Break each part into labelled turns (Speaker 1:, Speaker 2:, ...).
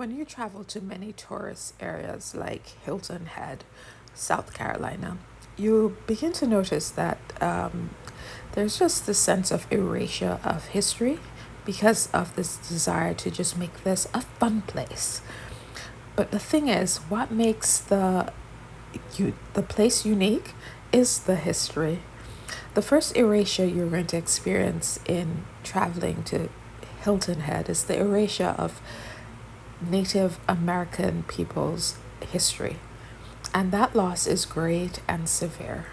Speaker 1: When you travel to many tourist areas like Hilton Head, South Carolina, you begin to notice that there's just this sense of erasure of history because of this desire to just make this a fun place. But the thing is, what makes the place unique is the history. The first erasure you're going to experience in traveling to Hilton Head is the erasure of Native American people's history. And that loss is great and severe.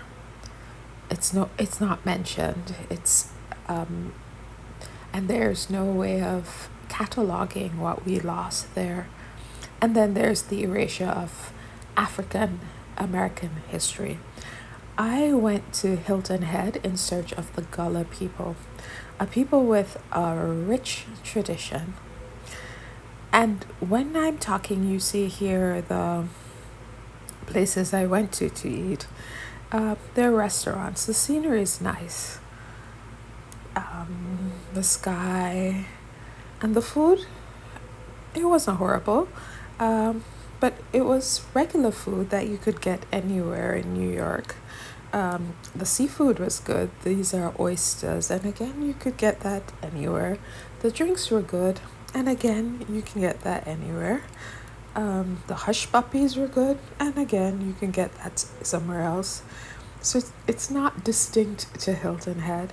Speaker 1: It's not mentioned. And there's no way of cataloging what we lost there. And then there's the erasure of African American history. I went to Hilton Head in search of the Gullah people, a people with a rich tradition. And when I'm talking, you see here the places I went to eat. They're restaurants. The scenery is nice. The sky and the food, it wasn't horrible. But it was regular food that you could get anywhere in New York. The seafood was good. These are oysters, and again, you could get that anywhere. The drinks were good, and again, you can get that anywhere. The hush puppies were good, and again, you can get that somewhere else. So it's not distinct to Hilton Head.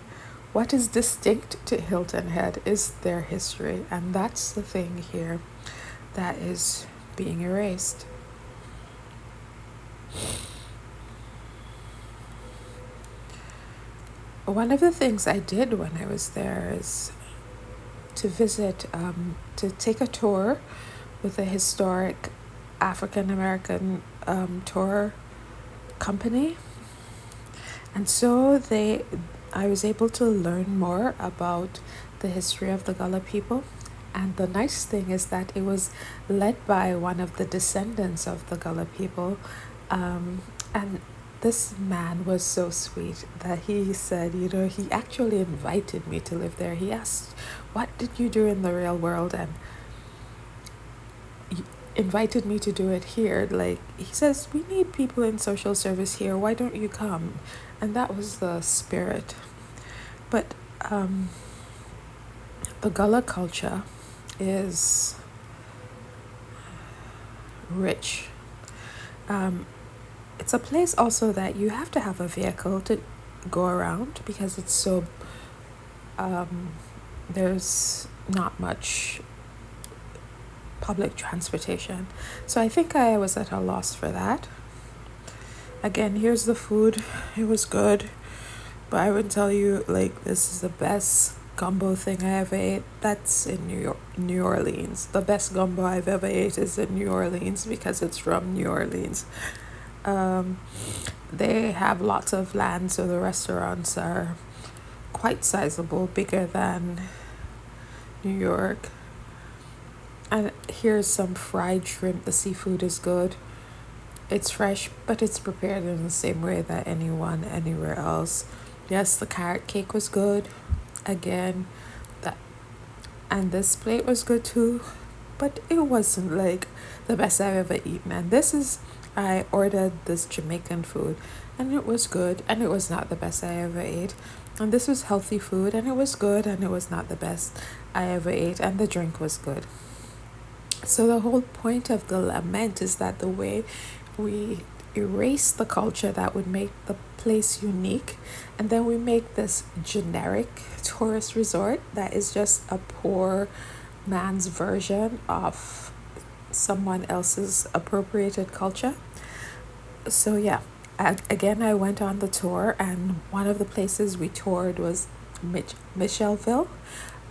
Speaker 1: What is distinct to Hilton Head is their history, and that's the thing here that is being erased. One of the things I did when I was there is to visit, to take a tour with a historic African American tour company. And so I was able to learn more about the history of the Gullah people. And the nice thing is that it was led by one of the descendants of the Gullah people. And this man was so sweet that he said, he actually invited me to live there. He asked, "What did you do in the real world?" And he invited me to do it here. Like, he says, "We need people in social service here. Why don't you come?" And that was the spirit. But the Gullah culture is rich. It's a place also that you have to have a vehicle to go around because it's so there's not much public transportation. So I think I was at a loss for that. Again, here's the food. It was good, but I would tell you, like, this is the best gumbo thing I ever ate. That's in New Orleans. The best gumbo I've ever ate is in New Orleans because it's from New Orleans. They have lots of land, so the restaurants are quite sizable, bigger than New York. And here's some fried shrimp. The seafood is good. It's fresh, but it's prepared in the same way that anyone anywhere else. Yes, the carrot cake was good. Again, and this plate was good too, but it wasn't like the best I've ever eaten. And I ordered this Jamaican food, and it was good, and it was not the best I ever ate. And this was healthy food, and it was good, and it was not the best I ever ate, and the drink was good. So the whole point of the lament is that the way we erase the culture that would make the place unique, and then we make this generic tourist resort that is just a poor man's version of someone else's appropriated culture. So yeah, again, I went on the tour, and one of the places we toured was Michelville.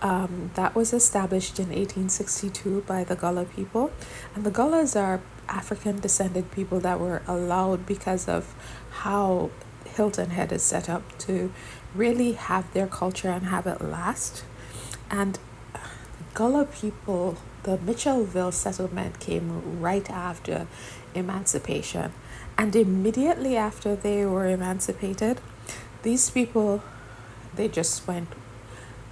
Speaker 1: That was established in 1862 by the Gullah people. And the Gullahs are African descended people that were allowed because of how Hilton Head is set up to really have their culture and have it last. And Gullah people, the Mitchellville settlement came right after emancipation. And immediately after they were emancipated, these people, they just went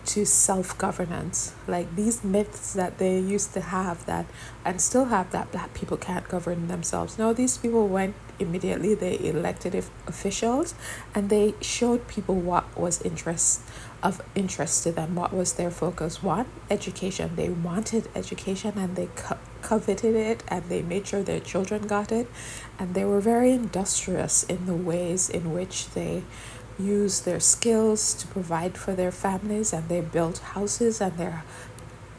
Speaker 1: to self-governance, like these myths that they used to have that and still have, that black people can't govern themselves. No, these people went immediately, they elected officials, and they showed people what was interest to them, what was their focus. One, education. They wanted education, and they coveted it, and they made sure their children got it, and they were very industrious in the ways in which they use their skills to provide for their families, and they built houses, and their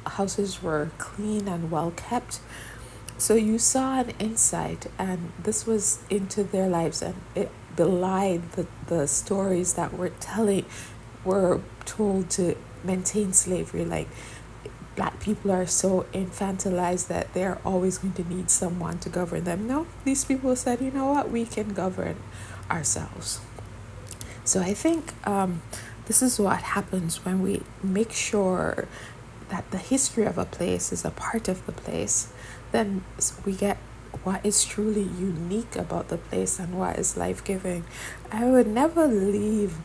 Speaker 1: houses were clean and well kept. So you saw an insight, and this was into their lives, and it belied the stories that were told to maintain slavery. Like, black people are so infantilized that they're always going to need someone to govern them. No, these people said, you know what, we can govern ourselves. So I think this is what happens when we make sure that the history of a place is a part of the place. Then we get what is truly unique about the place and what is life-giving. I would never leave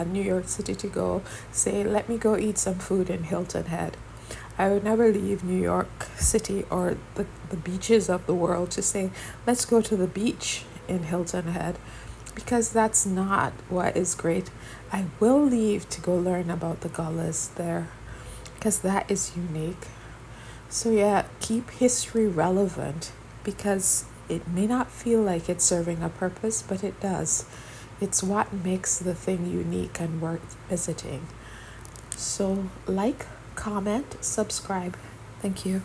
Speaker 1: New York City to go say, let me go eat some food in Hilton Head. I would never leave New York City or the beaches of the world to say, let's go to the beach in Hilton Head, because that's not what is great. I will leave to go learn about the Gullahs there, because that is unique. So yeah, keep history relevant, because it may not feel like it's serving a purpose, but it does. It's what makes the thing unique and worth visiting. So like, comment, subscribe. Thank you.